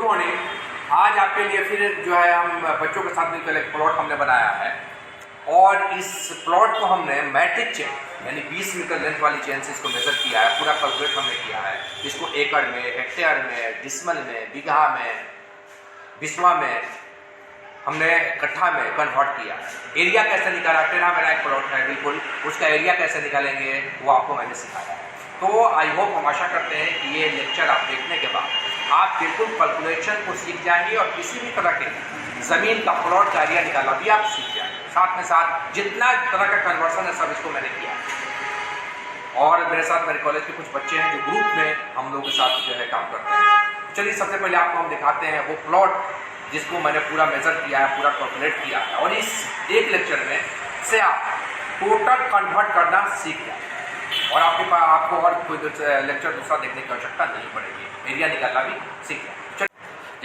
Morning. आज आपके लिए फिर जो है हम बच्चों के साथ मिलकर एक प्लॉट हमने बनाया है और इस प्लॉट को हमने मैट्रिक चेन यानी 20 मीटर लेंथ वाली चेन से इसको मेजर किया है। पूरा कैलकुलेट हमने किया है इसको एकड़ में, हेक्टेयर में, डिसमल में, बीघा में, बिस्वा में, हमने कट्ठा में कन्वर्ट किया। एरिया कैसे निकाला, टेढ़ा मेरा एक प्लॉट है बिल्कुल, उसका एरिया कैसे निकालेंगे वो आपको मैंने सिखाया है। तो आई होप हम आशा करते हैं कि ये लेक्चर आप देखने के बाद आप बिल्कुल कैलकुलेशन को सीख जाएंगे और किसी भी तरह के ज़मीन का प्लॉट का एरिया निकालना भी आप सीख जाएंगे। साथ में साथ जितना तरह का कन्वर्सन है सब इसको मैंने किया और मेरे साथ मेरे कॉलेज के कुछ बच्चे हैं जो ग्रुप में हम लोगों के साथ जो है काम करते हैं। चलिए सबसे पहले आपको हम दिखाते हैं वो प्लॉट जिसको मैंने पूरा मेजर किया है, पूरा कैलकुलेट किया है और इस एक लेक्चर में से आप टोटल कन्वर्ट करना सीख जाए और आपको और कोई लेक्चर दूसरा देखने की आवश्यकता नहीं पड़ेगी, एरिया निकालना भी सीख जाए।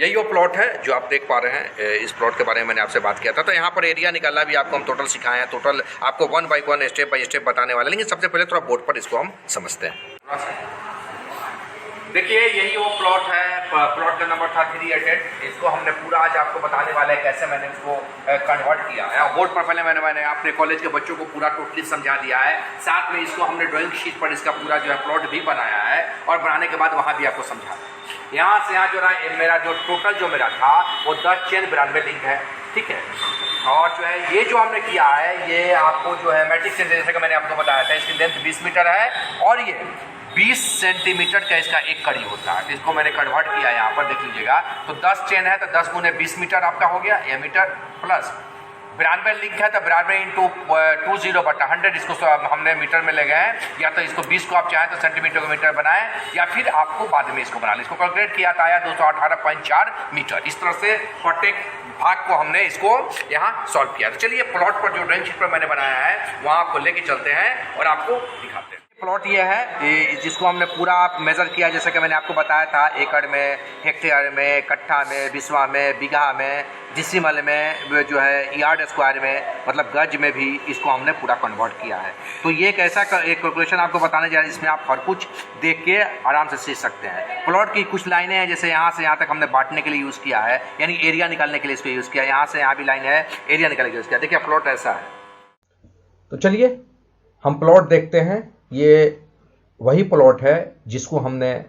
यही वो प्लॉट है जो आप देख पा रहे हैं। इस प्लॉट के बारे में मैंने आपसे बात किया था, तो यहाँ पर एरिया निकालना भी आपको हम टोटल सिखाए हैं। टोटल आपको 1 बाय 1 स्टेप बाय स्टेप बताने वाले, लेकिन सबसे पहले थोड़ा बोर्ड पर इसको हम समझते हैं। देखिए यही वो प्लॉट है, प्लॉट का नंबर था 388। इसको हमने पूरा आज आपको बताने वाले हैं कैसे मैंने इसको कन्वर्ट किया है। बोर्ड पर पहले मैंने अपने कॉलेज के बच्चों को पूरा टोटली समझा दिया है, साथ में इसको हमने ड्राइंग शीट पर इसका पूरा जो है प्लॉट भी बनाया है और बनाने के बाद वहाँ भी आपको समझा। यहाँ से यहाँ जो है मेरा जो टोटल जो मेरा था वो 10 चेन 92 लिंक है, ठीक है। और जो है ये जो हमने किया है ये आपको जो है मैट्रिक चेन जैसे कि मैंने आपको बताया था, इसकी लेंथ 20 मीटर है और ये 20 सेंटीमीटर का इसका एक कड़ी होता है। इसको मैंने कन्वर्ट किया यहाँ पर देख लीजिएगा। तो 10 चेन है तो 10 गुने 20 मीटर आपका हो गया, ये मीटर प्लस 92 लिंक है तो 92 इंटू 20/100 इसको हमने मीटर में ले गए हैं। या तो इसको 20 को आप चाहें तो सेंटीमीटर को मीटर बनाएं या फिर आपको बाद में इसको बना लें। इसको कैलकुलेट किया था आया 218.4 मीटर। इस तरह से प्रत्येक भाग को हमने इसको यहाँ सॉल्व किया। तो चलिए प्लॉट पर जो ड्राइंग शीट पर मैंने बनाया है वहाँ आपको लेके चलते हैं और आपको दिखाते हैं। प्लॉट ये है जिसको हमने पूरा मेज़र किया जैसे कि मैंने आपको बताया था, एकड़ में, हेक्टेयर में, कट्ठा में, बिस्वा में, बीघा में, डिसिमल में, जो है यार्ड स्क्वायर में, मतलब गज में भी इसको हमने पूरा कन्वर्ट किया है। तो ये एक ऐसा एक कैलकुलेशन आपको बताने जा रहा है जिसमें आप हर कुछ देख के आराम से सीख सकते हैं। प्लॉट की कुछ लाइनें हैं जैसे यहाँ से यहाँ तक हमने बांटने के लिए यूज़ किया है, यानी एरिया निकालने के लिए इसको यूज़ किया। यहाँ से यहाँ भी लाइन है, एरिया निकालने के लिए यूज़ किया। देखिए प्लॉट ऐसा है। तो चलिए हम प्लॉट देखते हैं। ये वही प्लॉट है जिसको हमने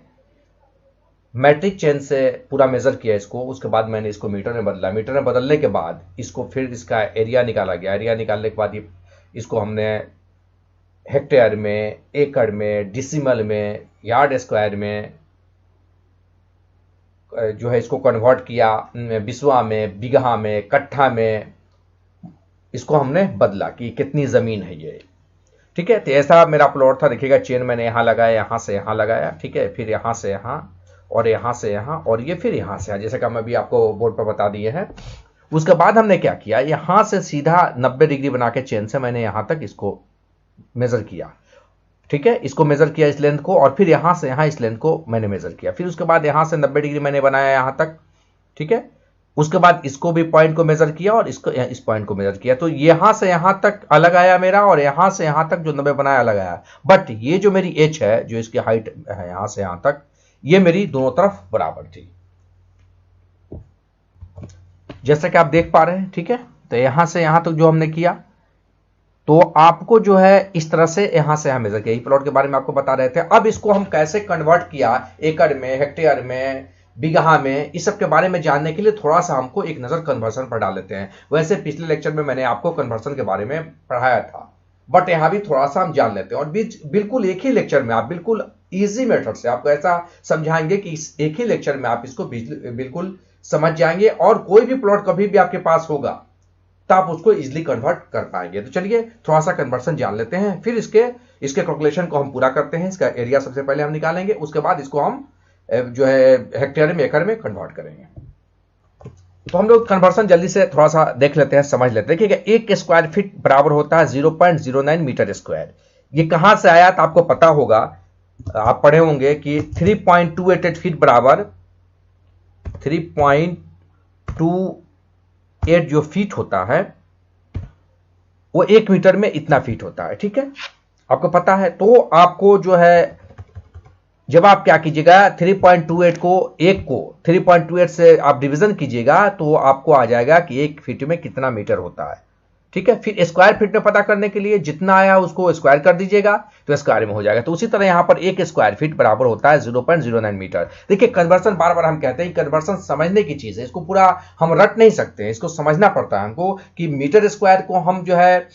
मैट्रिक चेन से पूरा मेज़र किया इसको, उसके बाद मैंने इसको मीटर में बदला। मीटर में बदलने के बाद इसको फिर इसका एरिया निकाला गया। एरिया निकालने के बाद इसको हमने हेक्टेयर में, एकड़ में, डिसिमल में, यार्ड स्क्वायर में जो है इसको कन्वर्ट किया, बिस्वा में, बीघा में, कट्ठा में इसको हमने बदला कि कितनी ज़मीन है ये, ठीक है। तो ऐसा मेरा प्लॉट था। देखिएगा चेन मैंने यहाँ लगाया, यहाँ से यहाँ लगाया, ठीक है, फिर यहाँ से यहाँ और यहाँ से यहाँ और ये फिर यहाँ से यहाँ, जैसे कि हम अभी आपको बोर्ड पर बता दिए हैं। उसके बाद हमने क्या किया, यहाँ से सीधा 90 डिग्री बना के चेन से मैंने यहाँ तक इसको मेज़र किया, ठीक है। इसको मेज़र किया इस लेंथ को और फिर यहाँ से यहाँ इस लेंथ को मैंने मेज़र किया। फिर उसके बाद यहाँ से 90 डिग्री मैंने बनाया यहाँ तक, ठीक है। उसके बाद इसको भी पॉइंट को मेज़र किया और इसको इस पॉइंट को मेज़र किया। तो यहाँ से यहाँ तक अलग आया मेरा और यहाँ से यहाँ तक जो 90 बनाया अलग आया। बट ये जो मेरी एच है, जो इसकी हाइट है यहाँ से यहाँ तक, ये मेरी दोनों तरफ बराबर थी, जैसा कि आप देख पा रहे हैं, ठीक है। तो यहाँ से यहाँ तक जो हमने किया तो आपको जो है इस तरह से यहाँ से यहाँ मेज़र किया। प्लॉट के बारे में आपको बता रहे थे। अब इसको हम कैसे कन्वर्ट किया एकड़ में, हेक्टेयर में, बीघा में, इस सब के बारे में जानने के लिए थोड़ा सा हमको एक नज़र कन्वर्सन पर डाल लेते हैं। वैसे पिछले लेक्चर में मैंने आपको कन्वर्सन के बारे में पढ़ाया था, बट यहाँ भी थोड़ा सा हम जान लेते हैं और बिल्कुल एक ही लेक्चर में आप बिल्कुल इजी मेथड से आपको ऐसा समझाएंगे कि इस एक ही लेक्चर में आप इसको बिल्कुल समझ जाएंगे और कोई भी प्लॉट कभी भी आपके पास होगा तो आप उसको इजिली कन्वर्ट कर पाएंगे। तो चलिए थोड़ा सा कन्वर्सन जान लेते हैं, फिर इसके कैलकुलेशन को हम पूरा करते हैं। इसका एरिया सबसे पहले हम निकालेंगे, उसके बाद इसको हम जो है हेक्टेयर में, एकड़ में कन्वर्ट करेंगे। तो हम लोग कन्वर्सन जल्दी से थोड़ा सा देख लेते हैं, समझ लेते हैं। देखिएगा 1 स्क्वायर फीट बराबर होता है 0.09 मीटर स्क्वायर। ये कहां से आया तो आपको पता होगा, आप पढ़े होंगे कि 3.288 फीट बराबर 3.28 जो फीट होता है वो 1 मीटर में इतना फीट होता है, ठीक है, आपको पता है। तो आपको जो है जब आप क्या कीजिएगा 3.28 को 3.28 से आप डिवीजन कीजिएगा तो आपको आ जाएगा कि 1 फीट में कितना मीटर होता है। ठीक है, फिर स्क्वायर फीट में पता करने के लिए जितना आया उसको स्क्वायर कर दीजिएगा तो स्क्वायर में हो जाएगा। तो उसी तरह यहां पर 1 स्क्वायर फीट बराबर होता है 0.09 मीटर। देखिए कन्वर्सन बार बार हम कहते हैं कन्वर्सन समझने की चीज है, इसको पूरा हम रट नहीं सकते हैं, इसको समझना पड़ता है हमको कि मीटर स्क्वायर को हम जो है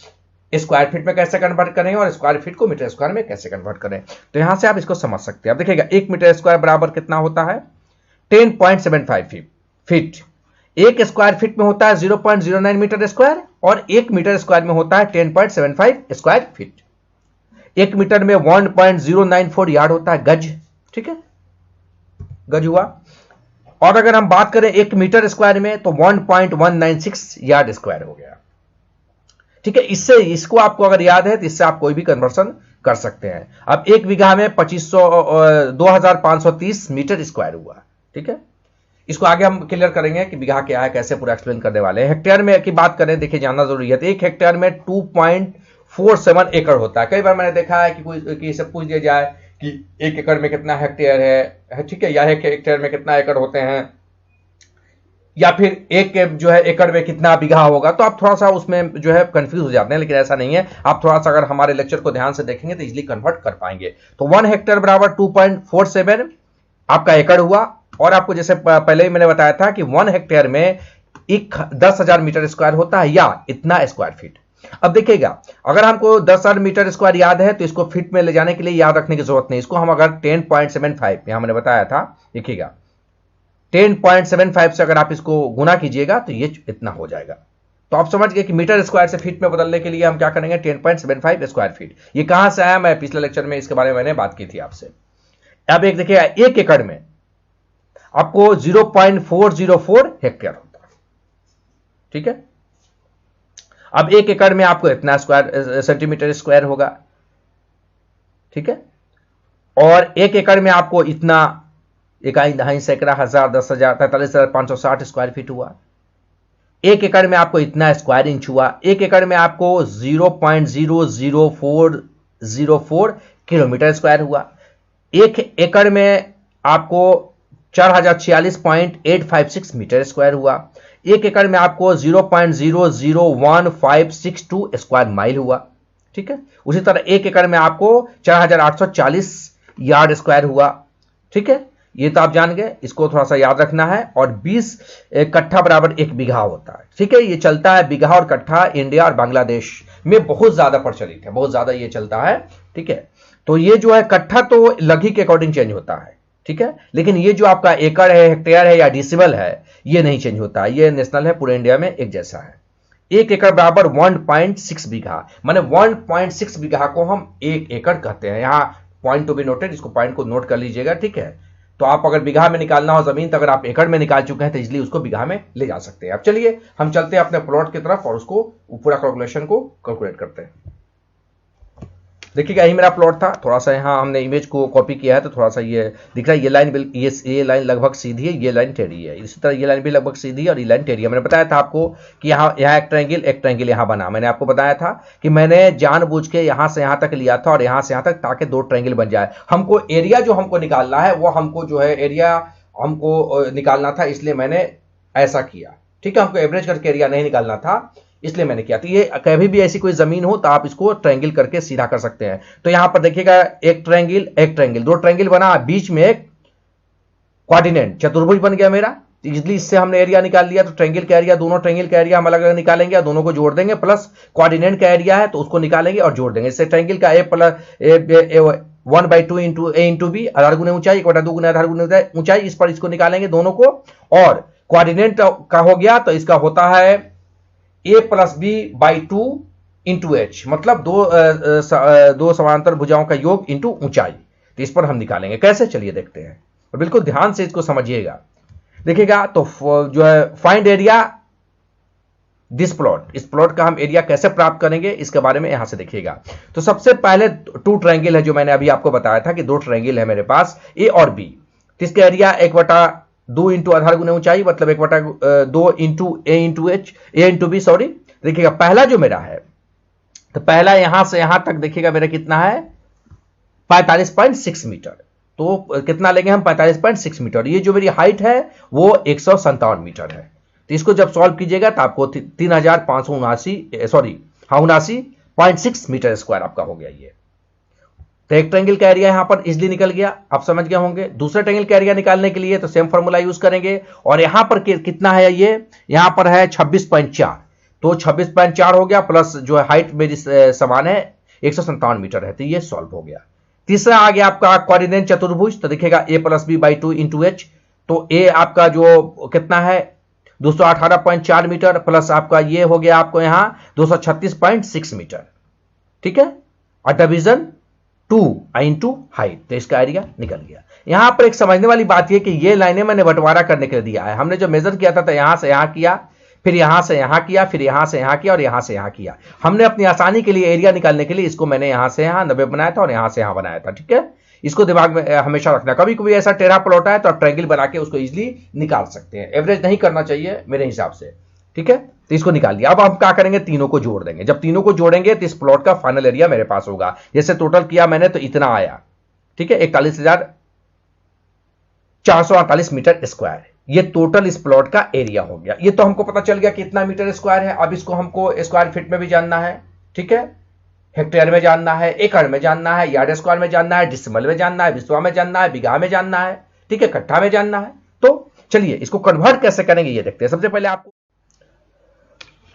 स्क्वायर फीट में कैसे कन्वर्ट करें और स्क्वायर फीट को मीटर स्क्वायर में कैसे कन्वर्ट करें। तो यहां से आप इसको समझ सकते हैं। अब देखिएगा 1 मीटर स्क्वायर बराबर कितना होता है 10.75 फीट। 1 स्क्वायर फीट में होता है 0.09 मीटर स्क्वायर और 1 मीटर स्क्वायर में होता है 10.75 स्क्वायर फीट। 1 मीटर में 1.094 यार्ड होता है गज। ठीक है, गज हुआ। और अगर हम बात करें 1 मीटर स्क्वायर में तो 1.196 यार्ड स्क्वायर हो गया। ठीक है, इससे इसको आपको अगर याद है तो इससे आप कोई भी कन्वर्सन कर सकते हैं। अब 1 बीघा में 2530 मीटर स्क्वायर हुआ। ठीक है, इसको आगे हम क्लियर करेंगे कि बीघा क्या है, कैसे पूरा एक्सप्लेन करने वाले हैं। हेक्टेयर में की बात करें, देखिए जानना जरूरी है। तो 1 हेक्टेयर में 2.47 एकड़ होता है। कई बार मैंने देखा है कि कोई किसी पूछ दिया जाए कि 1 एकड़ में कितना हेक्टेयर है, ठीक है, या 1 हेक्टेयर में कितना एकड़ होते हैं, या फिर एक जो है एकड़ में कितना बीघा होगा, तो आप थोड़ा सा उसमें जो है कंफ्यूज हो जाते हैं। लेकिन ऐसा नहीं है, आप थोड़ा सा अगर हमारे लेक्चर को ध्यान से देखेंगे तो इजीली कन्वर्ट कर पाएंगे। तो 1 हेक्टेयर बराबर 2.47 आपका एकड़ हुआ। और आपको जैसे पहले ही मैंने बताया था कि 1 हेक्टेयर में 10,000 मीटर स्क्वायर होता है या इतना स्क्वायर फीट। अब देखिएगा, अगर हमको 10,000 मीटर स्क्वायर याद है तो इसको फीट में ले जाने के लिए याद रखने की जरूरत नहीं। इसको हम अगर 10.75 यहां मैंने बताया था, देखिएगा 10.75 से अगर आप इसको गुना कीजिएगा तो ये इतना हो जाएगा। तो आप समझ गए कि मीटर स्क्वायर से फीट में बदलने के लिए हम क्या करेंगे 10.75 स्क्वायर फीट। ये कहां से आया, मैं पिछले लेक्चर में इसके बारे में मैंने बात की थी आपसे। अब एक देखिएगा 1 एकड़ में आपको 0.404 हेक्टेयर होता है। ठीक है, अब 1 एकड़ में आपको इतना स्क्वायर सेंटीमीटर स्क्वायर होगा। ठीक है, और 1 एकड़ में आपको इतना इकाई, दहाई, सैकड़ा, हजार, 10,000, 43,560 स्क्वायर फीट हुआ। 1 एकड़ में आपको इतना स्क्वायर इंच हुआ। 1 एकड़ में आपको 0.00404 किलोमीटर स्क्वायर हुआ। 1 एकड़ में आपको 4046.856 मीटर स्क्वायर हुआ। 1 एकड़ में आपको 0.001562 स्क्वायर माइल हुआ। ठीक है, उसी तरह 1 एकड़ में आपको 4840 यार्ड स्क्वायर हुआ। ठीक है, ये तो आप जान गए, इसको थोड़ा सा याद रखना है। और 20 कट्ठा बराबर 1 बीघा होता है। ठीक है, ये चलता है बीघा और कट्ठा इंडिया और बांग्लादेश में बहुत ज्यादा प्रचलित है, बहुत ज्यादा ये चलता है। ठीक है, तो ये जो है कट्ठा तो लघी के अकॉर्डिंग चेंज होता है। ठीक है, लेकिन ये जो आपका एकड़ है, हेक्टेयर है या डिसिबल है, ये नहीं चेंज होता है, ये नेशनल है, पूरे इंडिया में एक जैसा है। 1 एकड़ बराबर 1.6 बीघा, माने 1.6 बीघा को हम 1 एकड़ कहते हैं। यहां पॉइंट टू बी नोटेड, इसको पॉइंट को नोट कर लीजिएगा। ठीक है, तो आप अगर बीघा में निकालना हो जमीन, तो अगर आप एकड़ में निकाल चुके हैं तो इसलिए उसको बीघा में ले जा सकते हैं। अब चलिए हम चलते हैं अपने प्लॉट की तरफ और उसको पूरा कैलकुलेशन को कैलकुलेट करते हैं। देखिएगा यही मेरा प्लॉट था। थोड़ा सा यहाँ हमने इमेज को कॉपी किया है तो थोड़ा सा ये दिख रहा है। ये लाइन ये लाइन लगभग सीधी है, ये लाइन टेढ़ी है। इसी तरह ये लाइन भी लगभग सीधी है और ये लाइन टेढ़ी है। मैंने बताया था आपको कि यहाँ एक ट्रायंगल यहाँ बना। मैंने आपको बताया था कि मैंने जानबूझ के यहाँ से यहाँ तक लिया था और यहाँ से यहाँ तक, ताकि 2 ट्रायंगल बन जाए। हमको एरिया जो हमको निकालना है वो हमको जो है एरिया हमको निकालना था, इसलिए मैंने ऐसा किया। ठीक है, हमको एवरेज करके एरिया नहीं निकालना था, इसलिए मैंने किया। तो ये कभी भी ऐसी कोई जमीन हो तो आप इसको ट्रायंगल करके सीधा कर सकते हैं। तो यहां पर देखिएगा एक ट्रायंगल 2 ट्रायंगल बना, बीच में एक क्वाड्रिनेट चतुर्भुज बन गया मेरा। इजली इससे हमने एरिया निकाल लिया। तो ट्रायंगल का एरिया, दोनों ट्रायंगल का एरिया हम अलग अलग निकालेंगे, दोनों को जोड़ देंगे, प्लस क्वाड्रिनेट का एरिया है तो उसको निकालेंगे और जोड़ देंगे। इससे ट्रायंगल का ए प्लस 1/2 इंटू ए इंटू बी, आधार गुने ऊंचाई, 1/2 गुने आधार गुने ऊंचाई, इस पर इसको निकालेंगे दोनों को। और क्वाड्रिनेट का हो गया तो इसका होता है a plus b by 2 into h, मतलब दो समांतर भुजाओं का योग इंटू ऊंचाई। तो इस पर हम निकालेंगे कैसे, चलिए देखते हैं। और बिल्कुल ध्यान से इसको समझिएगा। देखिएगा तो जो है फाइंड एरिया दिस प्लॉट, इस प्लॉट का हम एरिया कैसे प्राप्त करेंगे इसके बारे में यहां से देखिएगा। तो सबसे पहले 2 ट्रायंगल है जो मैंने अभी आपको बताया था कि 2 ट्रायंगल है मेरे पास ए और बी। तो इसका एरिया 1/2 इंटू आधार गुने ऊंचाई, मतलब 1/2 इंटू ए इंटू एच, ए इंटू बी, सॉरी। देखिएगा पहला जो मेरा है, तो पहला यहां से यहां तक देखिएगा मेरा कितना है 45.6 मीटर। तो कितना लेंगे हम 45.6 मीटर। ये जो मेरी हाइट है वो 157 मीटर है। तो इसको जब सॉल्व कीजिएगा तो आपको 79.6 मीटर स्क्वायर आपका हो गया। ये तो एक ट्रायंगल का एरिया यहां पर इजिली निकल गया, आप समझ गए होंगे। दूसरे ट्रायंगल का एरिया निकालने के लिए तो सेम फॉर्मूला यूज करेंगे, और यहां पर कितना है, ये यहां पर है 26.4, तो 26.4 हो गया, प्लस जो है हाइट मेरी समान है 157 मीटर है, तो ये सॉल्व हो गया। तीसरा आ गया आपका कोऑर्डिनेट चतुर्भुज, तो देखिएगा a+b/2 × h, तो a आपका जो कितना है 218.4 मीटर, प्लस आपका ये हो गया आपको यहां 236.6 मीटर, ठीक है, और डिवीजन 2 इंटू हाइट, तो इसका एरिया निकल गया। यहां पर एक समझने वाली बात यह कि ये लाइनें मैंने बंटवारा करने के लिए दिया है। हमने जो मेजर किया था तो यहां से यहां किया, फिर यहां से यहां किया, फिर यहां से यहां किया, और यहां से यहां किया। हमने अपनी आसानी के लिए एरिया निकालने के लिए इसको मैंने यहां से यहां 90 बनाया था और यहां से यहां बनाया था, ठीक है। इसको दिमाग में हमेशा रखना, कभी कभी ऐसा टेढ़ा प्लॉट है तो आप ट्रायंगल बना के उसको इजीली निकाल सकते हैं। एवरेज नहीं करना चाहिए मेरे हिसाब से, ठीक है। तो इसको निकाल दिया। अब हम क्या करेंगे, तीनों को जोड़ देंगे। जब तीनों को जोड़ेंगे तो इस प्लॉट का फाइनल एरिया मेरे पास होगा। जैसे टोटल किया मैंने तो इतना आया, ठीक है, 41,448 मीटर स्क्वायर। ये टोटल इस प्लॉट का एरिया हो गया। ये तो हमको पता चल गया कितना मीटर स्क्वायर है। अब इसको हमको स्क्वायर फीट में भी जानना है, ठीक है, हेक्टेयर में जानना है, एकड़ में जानना है, यार्ड स्क्वायर में जानना है, डिसिमल में जानना है, बिस्वा में जानना है, बीघा में जानना है, ठीक है, कट्ठा में जानना है। तो चलिए इसको कन्वर्ट कैसे करेंगे ये देखते हैं। सबसे पहले आपको,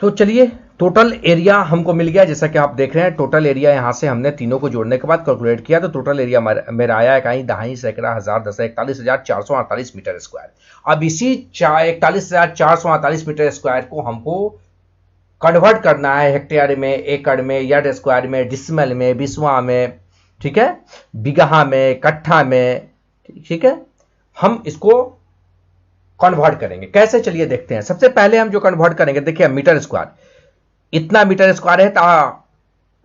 तो चलिए टोटल एरिया हमको मिल गया। जैसा कि आप देख रहे हैं टोटल एरिया यहां से हमने तीनों को जोड़ने के बाद कैलकुलेट किया तो टोटल एरिया मेरा आया इकाई, दहाई, सैकड़ा, हजार, दस, 41,448 मीटर स्क्वायर। अब इसी 41,448 मीटर स्क्वायर को हमको कन्वर्ट करना है हेक्टेयर में, एकड़ में, यार्ड स्क्वायर में, डिसिमल में, बिस्वा में, ठीक है, बीघा में, कट्ठा में, ठीक है। हम इसको कन्वर्ट करेंगे कैसे, चलिए देखते हैं। सबसे पहले हम जो कन्वर्ट करेंगे, देखिए मीटर स्क्वायर, इतना मीटर स्क्वायर है तो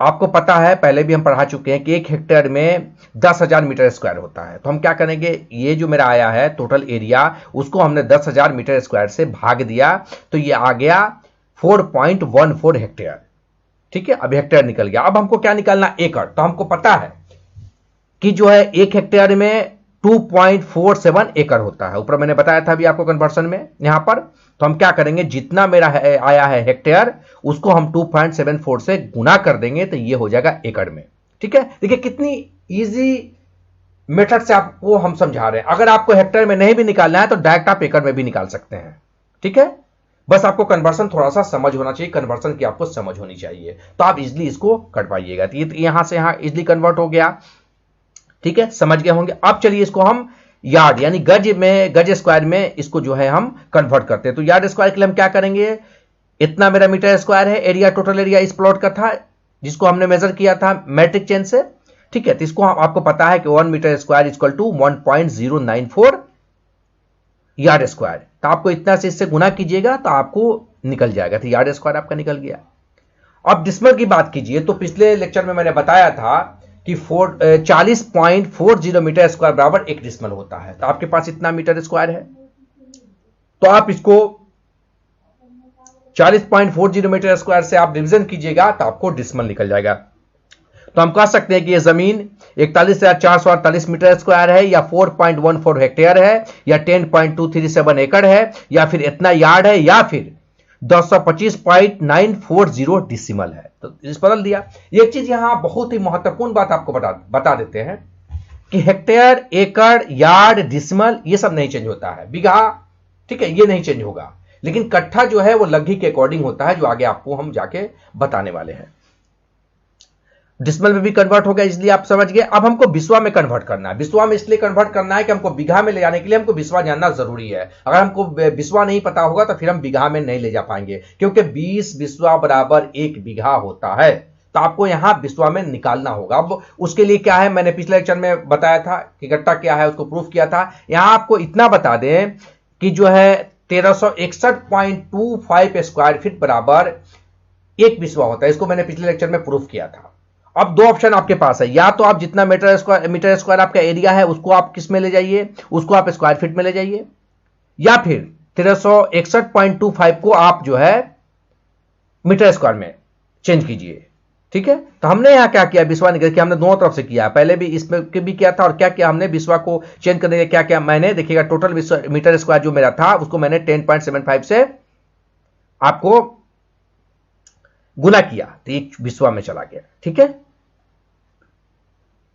आपको पता है, पहले भी हम पढ़ा चुके हैं कि एक हेक्टेयर में 10,000 मीटर स्क्वायर होता है। तो हम क्या करेंगे, ये जो मेरा आया है टोटल एरिया, उसको हमने 10,000 मीटर स्क्वायर से भाग दिया तो ये आ गया 4.14 हेक्टेयर, ठीक है। अब हेक्टेयर निकल गया। अब हमको क्या निकालना, एकड़। तो हमको पता है कि जो है एक हेक्टेयर में 2.47 एकड़ होता है, ऊपर मैंने बताया था अभी आपको कन्वर्सन में यहां पर। तो हम क्या करेंगे, जितना मेरा आया है हेक्टेयर उसको हम 2.74 से गुना कर देंगे तो ये हो जाएगा एकड़ में, ठीक है। देखिए कितनी इजी मेथड से आपको हम समझा रहे हैं। अगर आपको हेक्टेयर में नहीं भी निकालना है तो डायरेक्ट आप एकड़ में भी निकाल सकते हैं, ठीक है। बस आपको कन्वर्सन थोड़ा सा समझ होना चाहिए, कन्वर्सन की आपको समझ होनी चाहिए, तो आप इजिली इसको कर पाइएगा। तो ये यहां से यहां इजिली कन्वर्ट हो गया, ठीक है, समझ गए होंगे। अब चलिए इसको हम यार्ड यानी गज में, गज स्क्वायर में इसको जो है हम कन्वर्ट करते हैं। तो यार्ड स्क्वायर के लिए हम क्या करेंगे, इतना मेरा मीटर स्क्वायर है एरिया, टोटल एरिया इस प्लॉट का था जिसको हमने मेजर किया था मैट्रिक चेन से, ठीक है। तो इसको आपको पता है कि 1 metre square equal to 1.094 yard square. तो आपको इतना से इससे गुना कीजिएगा तो आपको निकल जाएगा। तो यार्ड स्क्वायर आपका निकल गया। अब डिसिमल की बात कीजिए तो पिछले लेक्चर में मैंने बताया था कि 40.40 मीटर स्क्वायर बराबर एक डिसिमल होता है। तो आपके पास इतना मीटर स्क्वायर है, तो आप इसको 40.40 मीटर स्क्वायर से आप डिवीजन कीजिएगा तो आपको डिसिमल निकल जाएगा। तो हम कह सकते हैं कि यह जमीन 41,448 मीटर स्क्वायर है, या 4.14 हेक्टेयर है, या 10.237 एकड़ है, या फिर इतना यार्ड है, या फिर 225.940 डिसिमल है। तो इस बदल दिया। एक चीज यहां बहुत ही महत्वपूर्ण बात आपको बता देते हैं कि हेक्टेयर, एकड़, यार्ड, डिसिमल ये सब नहीं चेंज होता है, बीघा, ठीक है, ये नहीं चेंज होगा। लेकिन कट्ठा जो है वो लघी के अकॉर्डिंग होता है, जो आगे आपको हम जाके बताने वाले हैं। डिसिमल में भी कन्वर्ट हो गया, इसलिए आप समझ गए। अब हमको बिस्वा में कन्वर्ट करना है। बिस्वा में इसलिए कन्वर्ट करना है कि हमको बीघा में ले जाने के लिए हमको बिस्वा जानना जरूरी है। अगर हमको बिस्वा नहीं पता होगा तो फिर हम बीघा में नहीं ले जा पाएंगे, क्योंकि 20 बिस्वा बराबर 1 बीघा होता है। तो आपको यहां बिस्वा में निकालना होगा। अब उसके लिए क्या है, मैंने पिछले लेक्चर में बताया था कि गट्टा क्या है, उसको प्रूफ किया था। यहां आपको इतना बता दें कि जो है 1361.25 स्क्वायर फीट बराबर 1 बिस्वा होता है। इसको मैंने पिछले लेक्चर में प्रूफ किया था। अब दो ऑप्शन आपके पास है, या तो आप जितना मीटर स्क्वायर आपका एरिया है उसको आप किस में ले जाइए, उसको आप स्क्वायर फीट में ले जाइए, या फिर 1361.25 को आप जो है मीटर स्क्वायर में चेंज कीजिए। ठीक है। तो हमने यहाँ क्या किया, बिस्वा निकल के हमने दोनों तरफ से किया, पहले भी इसमें भी किया था, और क्या किया हमने बिस्वा को चेंज करने के क्या किया मैंने, देखिएगा टोटल मीटर स्क्वायर जो मेरा था उसको मैंने 10.75 से आपको गुना किया, तो एक बिस्वा में चला गया। ठीक है,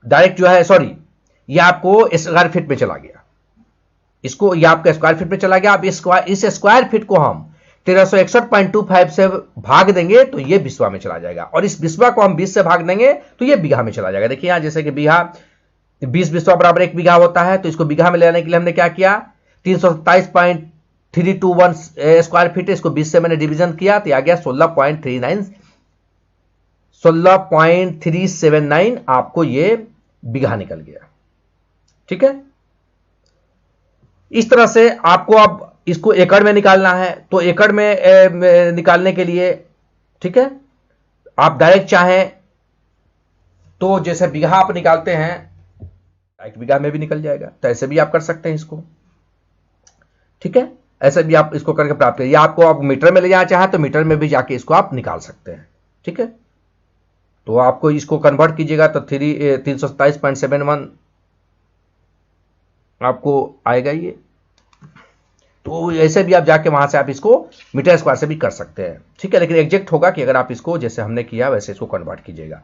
डायरेक्ट जो है, सॉरी, ये आपको स्क्वायर फीट में चला गया, इसको ये आपका स्क्वायर फीट में चला गया। अब इस स्क्वायर फीट को हम 1361.25 से भाग देंगे तो ये बिस्वा में चला जाएगा, और इस बिस्वा को हम 20 से भाग देंगे तो ये बीघा में चला जाएगा। देखिए यहां जैसे कि बीघा 20 बिस्वा बराबर 1 बीघा होता है, तो इसको बीघा में ले आने के लिए हमने क्या किया, 327.321 स्क्वायर फीट, इसको 20 से मैंने डिवीजन किया तो आ गया 16.379 आपको ये बीघा निकल गया। ठीक है, इस तरह से आपको अब इसको एकड़ में निकालना है, तो एकड़ में निकालने के लिए, ठीक है, आप डायरेक्ट चाहें तो जैसे बीघा आप निकालते हैं, एक बीघा में भी निकल जाएगा, तो ऐसे भी आप कर सकते हैं इसको। ठीक है, ऐसे भी आप इसको करके प्राप्त करिए, या आपको आप मीटर में ले जाना चाहें तो मीटर में भी जाके इसको आप निकाल सकते हैं। ठीक है, तो आपको इसको कन्वर्ट कीजिएगा तो 327.71 आपको आएगा ये। तो ऐसे भी आप जाके वहां से आप इसको मीटर स्क्वायर से भी कर सकते हैं। ठीक है, लेकिन एग्जैक्ट होगा कि अगर आप इसको जैसे हमने किया वैसे इसको कन्वर्ट कीजिएगा।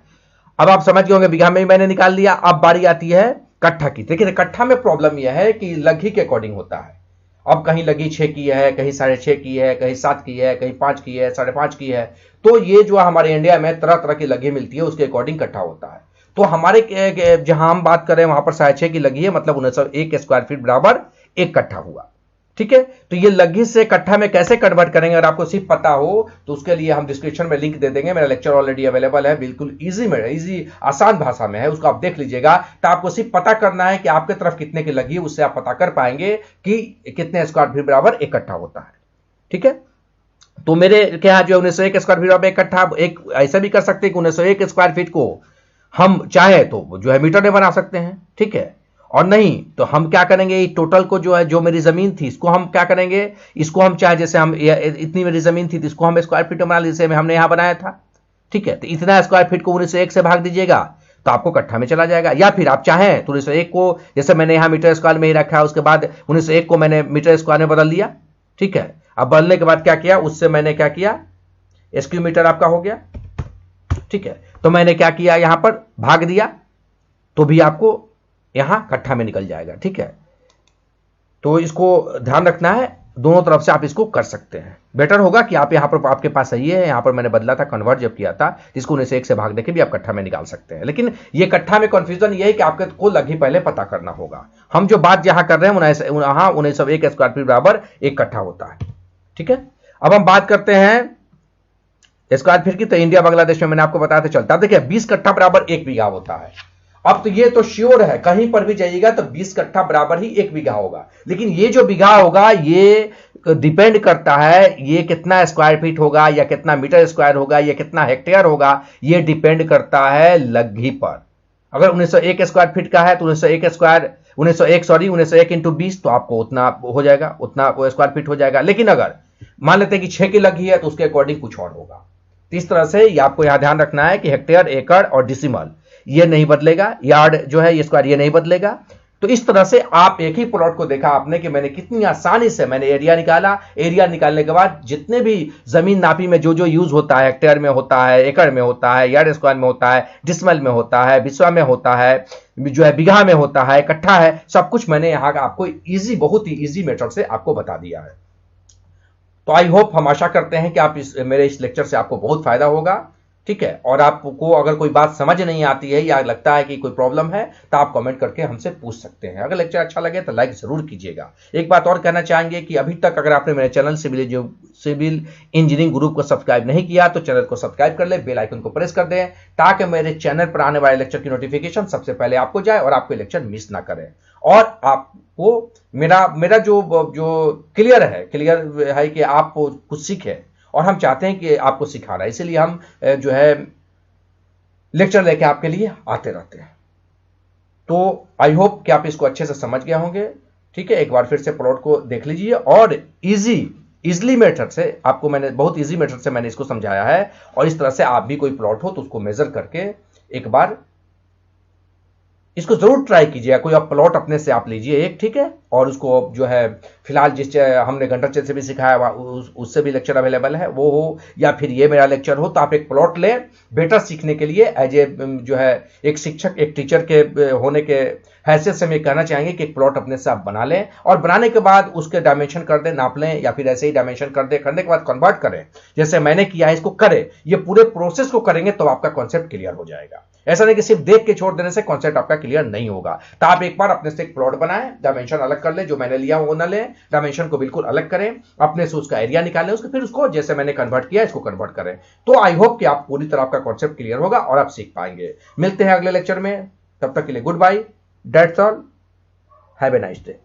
अब आप समझ गए होंगे, बीघा में मैंने निकाल लिया। अब बारी आती है कट्ठा की। देखिए कट्ठा में प्रॉब्लम यह है कि लघी के अकॉर्डिंग होता है। अब कहीं लगी 6 की है, कहीं 6.5 की है, कहीं 7 की है, कहीं 5 की है, 5.5 की है। तो ये जो हमारे इंडिया में तरह तरह की लगी मिलती है, उसके अकॉर्डिंग कट्ठा होता है। तो हमारे जहां हम बात करें वहां पर 6.5 की लगी है, मतलब 1901 स्क्वायर फीट बराबर 1 कट्ठा हुआ। ठीक है, तो ये लघी से कट्ठा में कैसे कन्वर्ट करेंगे, अगर आपको सिर्फ पता हो तो उसके लिए हम डिस्क्रिप्शन में लिंक दे देंगे। मेरा लेक्चर ऑलरेडी अवेलेबल है, बिल्कुल इजी आसान भाषा में है, उसको आप देख लीजिएगा। तो आपको सिर्फ पता करना है कि आपके तरफ कितने की लगी है, उससे आप पता कर पाएंगे कि कितने स्क्वायर फीट बराबर 1 कट्ठा होता है। ठीक है, तो मेरे क्या जो 1901 स्क्वायर फीट बराबर 1 कट्ठा, एक ऐसा भी कर सकते हैं कि 1901 स्क्वायर फीट को हम चाहे तो जो है मीटर में बना सकते हैं। ठीक है, और नहीं तो हम क्या करेंगे, टोटल को जो है, जो मेरी जमीन थी इसको हम क्या करेंगे, इसको हम चाहे जैसे हम इतनी मेरी जमीन थी तो इसको हम स्क्वायर फीट में बना लीजिए, जैसे हमने यहां बनाया था। ठीक है, तो इतना स्क्वायर फीट को 1901 से भाग दीजिएगा तो आपको कट्ठा में चला जाएगा। या फिर आप चाहें तो 1901 को जैसे मैंने यहां मीटर स्क्वायर में ही रखा है, उसके बाद 1901 को मैंने मीटर स्क्वायर में बदल दिया। ठीक है, अब बदलने के बाद क्या किया, उससे मैंने क्या किया, स्क्वायर मीटर आपका हो गया। ठीक है, तो मैंने क्या किया, यहां पर भाग दिया तो भी आपको यहां कट्ठा में निकल जाएगा। ठीक है, तो इसको ध्यान रखना है, दोनों तरफ से आप इसको कर सकते हैं। बेटर होगा कि आप यहां पर, आपके पास सही है, यहां पर मैंने बदला था, कन्वर्ट जब किया था, इसको 1901 से भाग देके भी आप कट्ठा में निकाल सकते हैं। लेकिन ये कट्ठा में कंफ्यूजन ये है कि आपको को लघी पहले पता करना होगा। हम जो बात यहां कर रहे हैं वहां 1901 स्क्वायर फीट बराबर 1 कट्ठा होता है। ठीक है, अब हम बात करते हैं स्क्वायर फीट की। तो इंडिया बांग्लादेश में मैंने आपको बताया था चलता। देखिए 20 कट्ठा बराबर 1 बीघा होता है। अब तो ये तो श्योर है, कहीं पर भी जाइएगा तो 20 कट्ठा बराबर ही 1 बीघा होगा। लेकिन ये जो बीघा होगा ये डिपेंड करता है ये कितना स्क्वायर फीट होगा, या कितना मीटर स्क्वायर होगा, या कितना हेक्टेयर होगा, ये डिपेंड करता है लघी पर। अगर 1901 स्क्वायर फीट का है तो 1901 इंटू 20 तो आपको उतना हो जाएगा, उतना स्क्वायर फीट हो जाएगा। लेकिन अगर मान लेते हैं कि 6 की लगी है तो उसके अकॉर्डिंग कुछ और होगा। तो इस तरह से आपको यहां ध्यान रखना है कि हेक्टेयर, एकड़ और डिसिमल ये नहीं बदलेगा, यार्ड जो है ये स्क्वायर ये नहीं बदलेगा। तो इस तरह से आप एक ही प्लॉट को देखा आपने कि मैंने कितनी आसानी से मैंने एरिया निकाला। एरिया निकालने के बाद जितने भी जमीन नापी में जो जो यूज होता है, हेक्टेयर में होता है, एकड़ में होता है, यार्ड स्क्वायर में होता है, डिसिमल में होता है, बिस्वा में होता है, जो है बीघा में होता है, कट्ठा है, सब कुछ मैंने यहाँ आपको इजी, बहुत ही इजी मेथड से आपको बता दिया है। तो आई होप, हम आशा करते हैं कि आप मेरे इस लेक्चर से आपको बहुत फायदा होगा। ठीक है, और आपको अगर कोई बात समझ नहीं आती है या लगता है कि कोई प्रॉब्लम है तो आप कमेंट करके हमसे पूछ सकते हैं। अगर लेक्चर अच्छा लगे तो लाइक जरूर कीजिएगा। एक बात और कहना चाहेंगे कि अभी तक अगर आपने मेरे चैनल सिविल इंजीनियरिंग ग्रुप को सब्सक्राइब नहीं किया तो चैनल को सब्सक्राइब कर ले, बेल आइकन को प्रेस कर दें ताकि मेरे चैनल पर आने वाले लेक्चर की नोटिफिकेशन सबसे पहले आपको जाए और आपको लेक्चर मिस ना करें। और आपको मेरा जो क्लियर है कि आप कुछ सीखें, और हम चाहते हैं कि आपको सिखाना, इसलिए हम जो है लेक्चर लेके आपके लिए आते रहते हैं। तो आई होप कि आप इसको अच्छे से समझ गए होंगे। ठीक है, एक बार फिर से प्लॉट को देख लीजिए और इजी इजली मेथड से आपको मैंने बहुत इजी मेथड से मैंने इसको समझाया है, और इस तरह से आप भी कोई प्लॉट हो तो उसको मेजर करके एक बार इसको जरूर ट्राई कीजिए। कोई आप प्लॉट अपने से आप लीजिए एक, ठीक है, और उसको जो है फिलहाल जिस हमने गंडरचेन से भी सिखाया उससे भी लेक्चर अवेलेबल है, वो हो या फिर ये मेरा लेक्चर हो, तो आप एक प्लॉट लें बेटर सीखने के लिए। एज ए जो है एक शिक्षक, एक टीचर के होने के हैसियत से मैं कहना चाहेंगे कि एक प्लॉट अपने से आप बना लें, और बनाने के बाद उसके डायमेंशन कर दें, नाप लें, या फिर ऐसे ही डायमेंशन कर दें, करने के बाद कन्वर्ट करें जैसे मैंने किया है, इसको करें। ये पूरे प्रोसेस को करेंगे तो आपका कॉन्सेप्ट क्लियर हो जाएगा। ऐसा नहीं कि सिर्फ देख के छोड़ देने से कॉन्सेप्ट आपका क्लियर नहीं होगा। तो आप एक बार अपने से एक प्लॉट बनाएं, डायमेंशन अलग कर ले, जो मैंने लिया वो ना लें, डायमेंशन को बिल्कुल अलग करें, अपने से उसका एरिया निकालें, उसके फिर उसको जैसे मैंने कन्वर्ट किया इसको कन्वर्ट करें। तो आई होप कि आप पूरी तरह आपका कॉन्सेप्ट क्लियर होगा और आप सीख पाएंगे। मिलते हैं अगले लेक्चर में, तब तक के लिए goodbye, that's all, have a nice day.